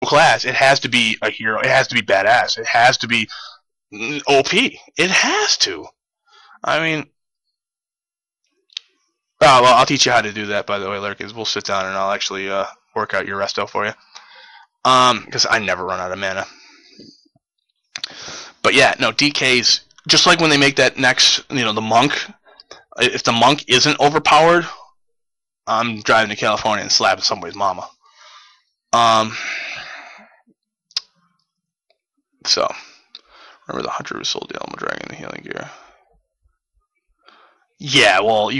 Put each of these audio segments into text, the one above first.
class, it has to be a hero. It has to be badass. It has to be OP. It has to. I mean, oh, well, I'll teach you how to do that, by the way, Lurkins. We'll sit down and I'll actually work out your resto for you. Because I never run out of mana. But yeah, no, DK's, just like when they make that next, the monk, if the monk isn't overpowered, I'm driving to California and slapping somebody's mama. So, remember the hunter who sold the Elmo Dragon the healing gear. Yeah, well,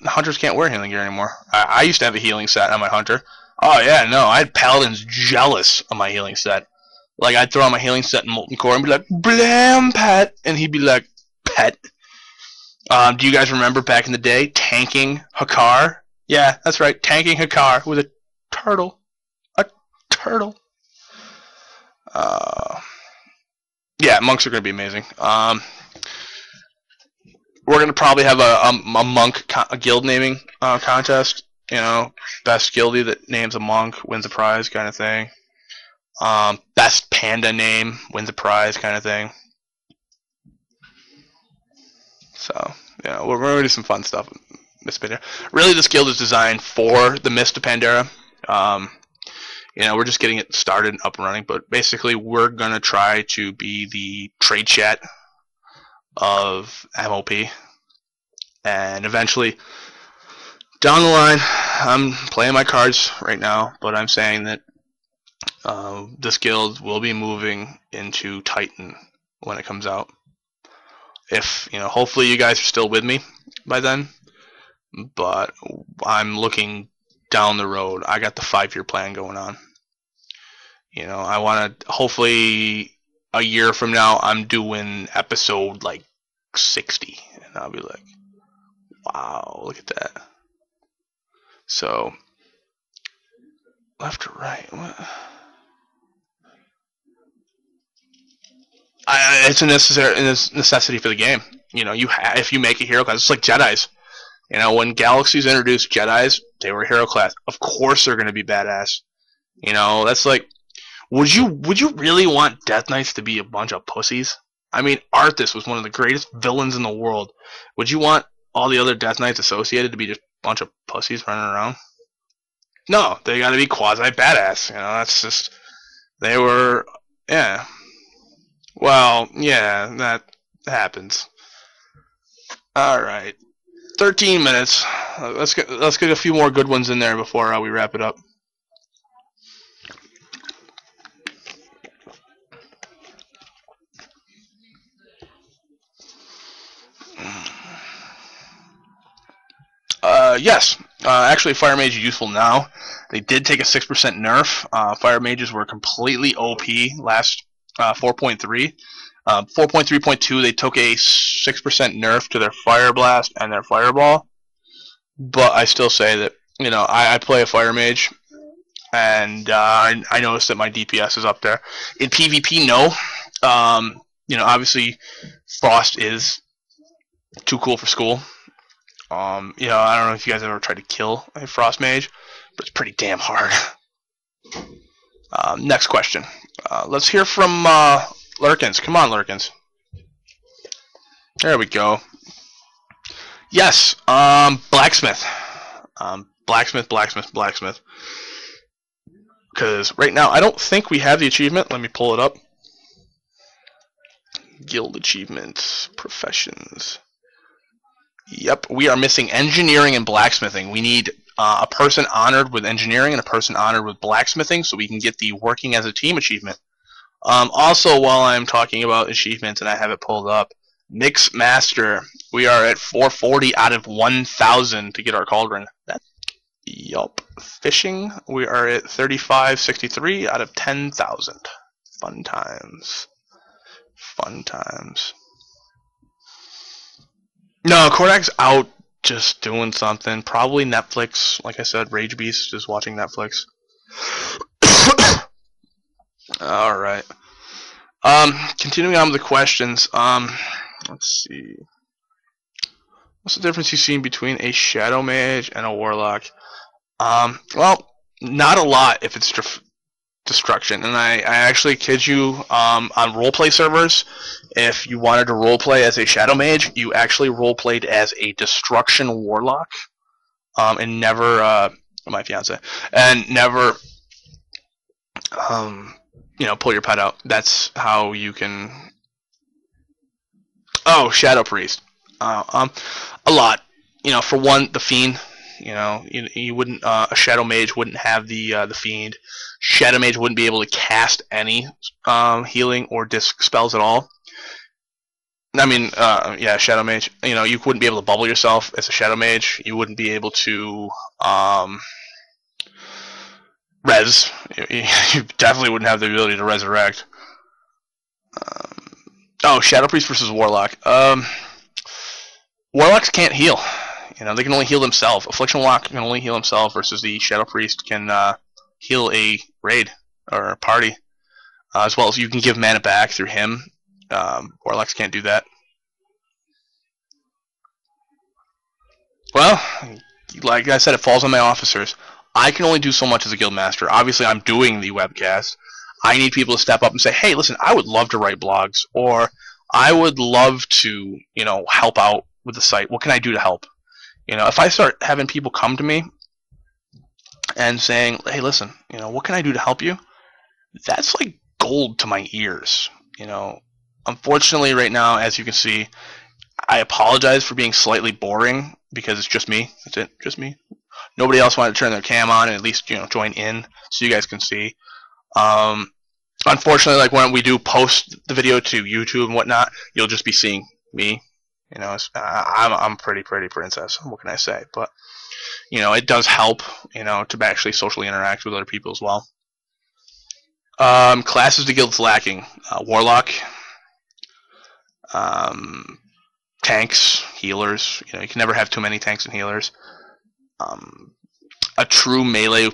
hunters can't wear healing gear anymore. I used to have a healing set on my hunter. Oh yeah, no, I had paladins jealous of my healing set. Like, I'd throw on my healing set in Molten Core and be like, blam, pet, and he'd be like, pet. Do you guys remember back in the day, tanking Hakar? Yeah, that's right, tanking Hakar with a turtle. A turtle. Yeah, monks are going to be amazing. We're going to probably have a monk guild naming contest. Best guildie that names a monk wins a prize kind of thing. Best panda name wins a prize kind of thing. So, we're going to do some fun stuff with Mist of Pandaria. Really, this guild is designed for the Mist of Pandaria. We're just getting it started and up and running, but basically we're going to try to be the trade chat of MOP. And eventually, down the line, I'm playing my cards right now, but I'm saying that this guild will be moving into Titan when it comes out. If, hopefully you guys are still with me by then, but I'm looking down the road. I got the 5-year plan going on. I want to, hopefully a year from now, I'm doing episode like 60, and I'll be like, wow, look at that. So, left or right? What? It's a necessity for the game. If you make a hero class, it's like Jedis. When Galaxies introduced Jedis, they were a hero class. Of course, they're going to be badass. That's like, would you really want Death Knights to be a bunch of pussies? I mean, Arthas was one of the greatest villains in the world. Would you want all the other Death Knights associated to be just a bunch of pussies running around? No, they got to be quasi badass. That's just, they were, yeah. Well, yeah, that happens. All right, 13 minutes. Let's get a few more good ones in there before we wrap it up. Yes. Actually, Fire Mage is useful now. They did take a 6% nerf. Fire Mages were completely OP last 4.3. 4.3.2, they took a 6% nerf to their Fire Blast and their Fireball. But I still say that, I play a Fire Mage, and I noticed that my DPS is up there. In PvP, no. Obviously, Frost is too cool for school. I don't know if you guys ever tried to kill a Frost Mage, but it's pretty damn hard. Next question. Let's hear from Lurkins. Come on, Lurkins. There we go. Yes, Blacksmith. Blacksmith. Because right now, I don't think we have the achievement. Let me pull it up. Guild achievements, professions. Yep, we are missing engineering and blacksmithing. We need a person honored with engineering and a person honored with blacksmithing so we can get the working as a team achievement. Also, while I'm talking about achievements and I have it pulled up, Mix Master, we are at 440 out of 1,000 to get our cauldron. Yup. Fishing, we are at 3563 out of 10,000. Fun times. Fun times. No, Kodak's out just doing something. Probably Netflix. Like I said, Rage Beast is watching Netflix. Alright. Continuing on with the questions. Let's see. What's the difference you've seen between a Shadow Mage and a Warlock? Well, not a lot if it's destruction. And I actually kid you, on roleplay servers, if you wanted to roleplay as a Shadow Mage, you actually roleplayed as a Destruction Warlock, and never, my fiance, and never, pull your pet out. That's how you can. Oh, Shadow Priest. A lot. For one, the Fiend. You wouldn't. A Shadow Mage wouldn't have the Fiend. Shadow Mage wouldn't be able to cast any healing or disc spells at all. I mean, yeah, Shadow Mage. You wouldn't be able to bubble yourself as a Shadow Mage. You wouldn't be able to res. You definitely wouldn't have the ability to resurrect. Oh, Shadow Priest versus Warlock. Warlocks can't heal. They can only heal themselves. Affliction Warlock can only heal himself, versus the Shadow Priest can heal a raid or a party, as well as you can give mana back through him. Warlocks can't do that. Well, like I said, it falls on my officers. I can only do so much as a guild master. Obviously, I'm doing the webcast. I need people to step up and say, hey, listen, I would love to write blogs, or I would love to, help out with the site. What can I do to help? If I start having people come to me and saying, hey, listen, what can I do to help you? That's like gold to my ears. Unfortunately, right now, as you can see, I apologize for being slightly boring because it's just me. That's it, just me. Nobody else wanted to turn their cam on and at least join in so you guys can see. Unfortunately, like when we do post the video to YouTube and whatnot, you'll just be seeing me. I'm pretty princess. What can I say? But it does help, to actually socially interact with other people as well. Classes the guild's lacking: Warlock, tanks, healers. You can never have too many tanks and healers. A true melee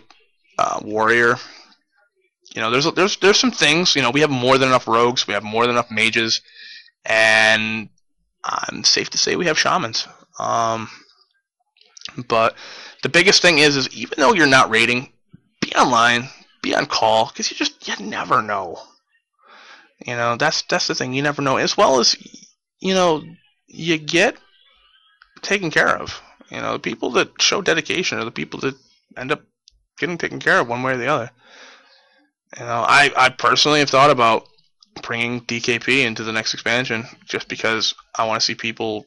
warrior. There's some things. We have more than enough rogues. We have more than enough mages, and I'm safe to say we have shamans. But the biggest thing is even though you're not raiding, be online, be on call, because you never know. That's the thing. You never know. As well as you get taken care of. The people that show dedication are the people that end up getting taken care of one way or the other. I personally have thought about bringing DKP into the next expansion just because I want to see people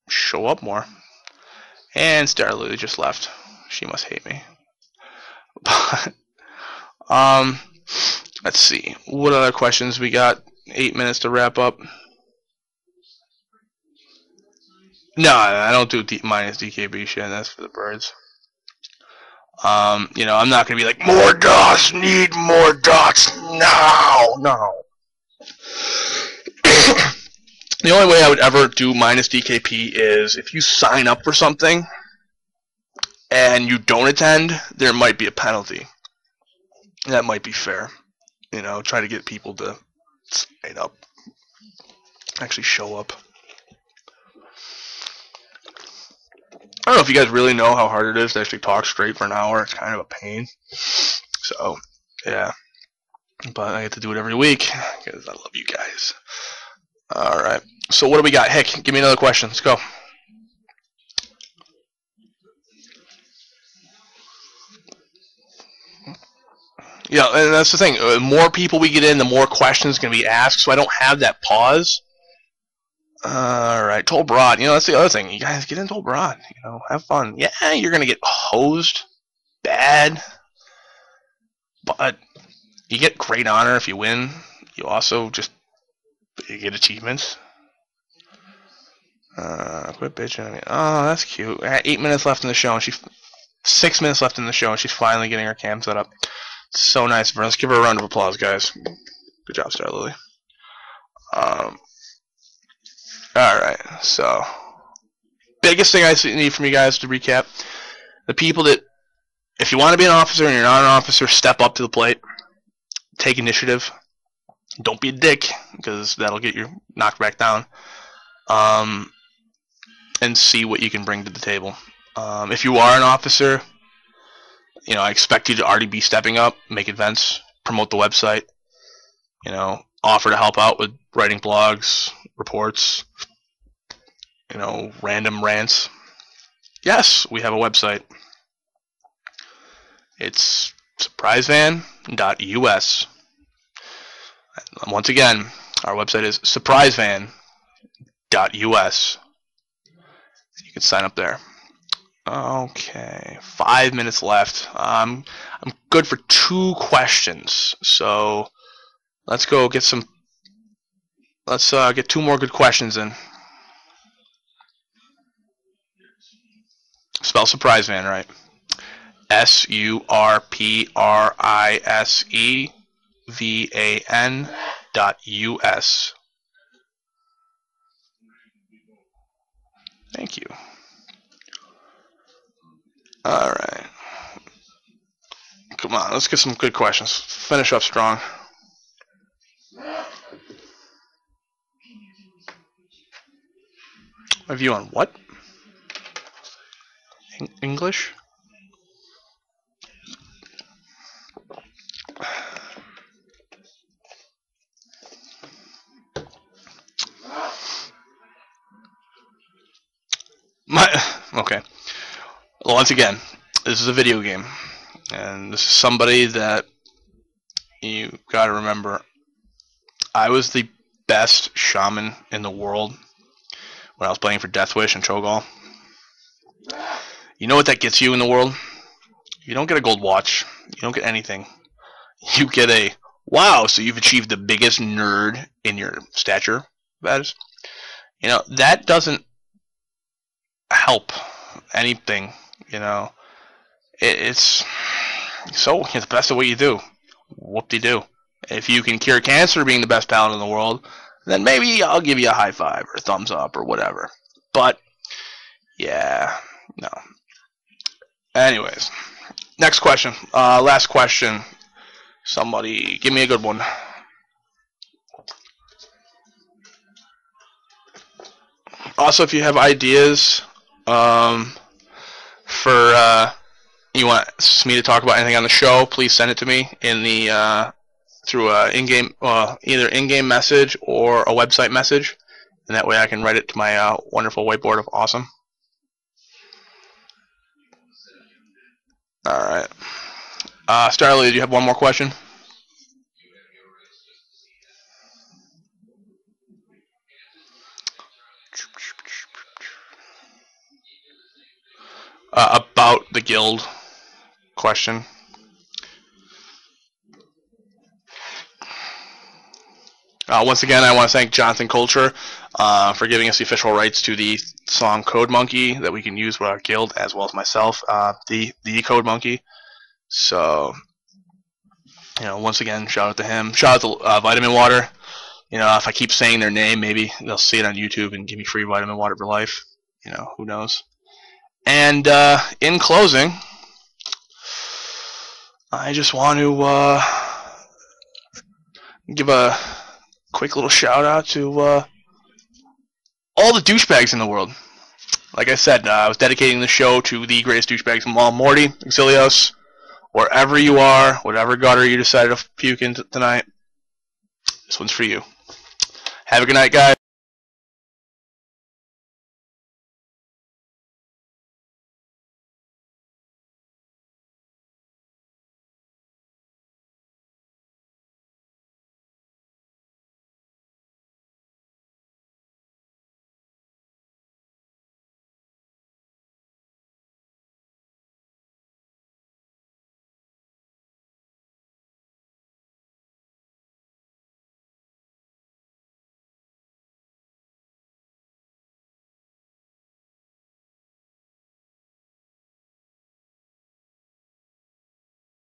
show up more. And Starlily just left. She must hate me. But let's see. What other questions we got? 8 minutes to wrap up. No, I don't do minus DKB shit. That's for the birds. I'm not gonna be like, more dots, need more dots now. No. The only way I would ever do minus DKP is if you sign up for something and you don't attend, there might be a penalty. That might be fair. Try to get people to sign up, actually show up. I don't know if you guys really know how hard it is to actually talk straight for an hour. It's kind of a pain. So, yeah. But I get to do it every week because I love you guys. Alright. So what do we got? Heck, give me another question. Let's go. Yeah, and that's the thing. The more people we get in, the more questions can be asked, so I don't have that pause. Alright, Tol Broad. That's the other thing. You guys get in Tol Broad. Have fun. Yeah, you're going to get hosed bad, but you get great honor if you win. You also you get achievements. Quit bitching. Oh, that's cute. 8 minutes left in the show, and 6 minutes left in the show, and she's finally getting her cam set up. So nice of her. Let's give her a round of applause, guys. Good job, Starlily. Alright, so biggest thing I need from you guys to recap: the people that, if you want to be an officer and you're not an officer, step up to the plate. Take initiative. Don't be a dick, because that'll get you knocked back down. And see what you can bring to the table. If you are an officer, I expect you to already be stepping up, make events, promote the website, offer to help out with writing blogs, reports, random rants. Yes, we have a website. It's surprisevan.us. Once again, our website is surprisevan.us. You can sign up there. Okay, 5 minutes left. I'm good for 2 questions. So let's go get some. Let's get 2 more good questions in. Spell surprisevan right. surprisevan.us. Thank you. Alright. Come on, let's get some good questions. Finish up strong. My view on what? English? Okay. Well, once again, this is a video game, and this is somebody that you gotta remember. I was the best shaman in the world when I was playing for Deathwish and Cho'Gall. You know what that gets you in the world? You don't get a gold watch. You don't get anything. You get a wow. So you've achieved the biggest nerd in your stature badge. That doesn't help anything. It's the best of what you do. Whoop-de-doo. If you can cure cancer being the best paladin in the world, then maybe I'll give you a high five or a thumbs up or whatever. But yeah, no. Anyways, next question. Last question. Somebody give me a good one. Also, if you have ideas for you want me to talk about anything on the show, please send it to me in the through in-game either in-game message or a website message, and that way I can write it to my wonderful whiteboard of awesome. All right, Starly, do you have one more question? About the guild question. Once again, I want to thank Jonathan Culture for giving us the official rights to the song Code Monkey that we can use with our guild, as well as myself, the Code Monkey. So, once again, shout out to him. Shout out to Vitamin Water. If I keep saying their name, maybe they'll see it on YouTube and give me free vitamin water for life. Who knows? And in closing, I just want to give a quick little shout out to all the douchebags in the world. Like I said, I was dedicating the show to the greatest douchebags of all, Morty, Exilios, wherever you are, whatever gutter you decided to puke into tonight, this one's for you. Have a good night, guys.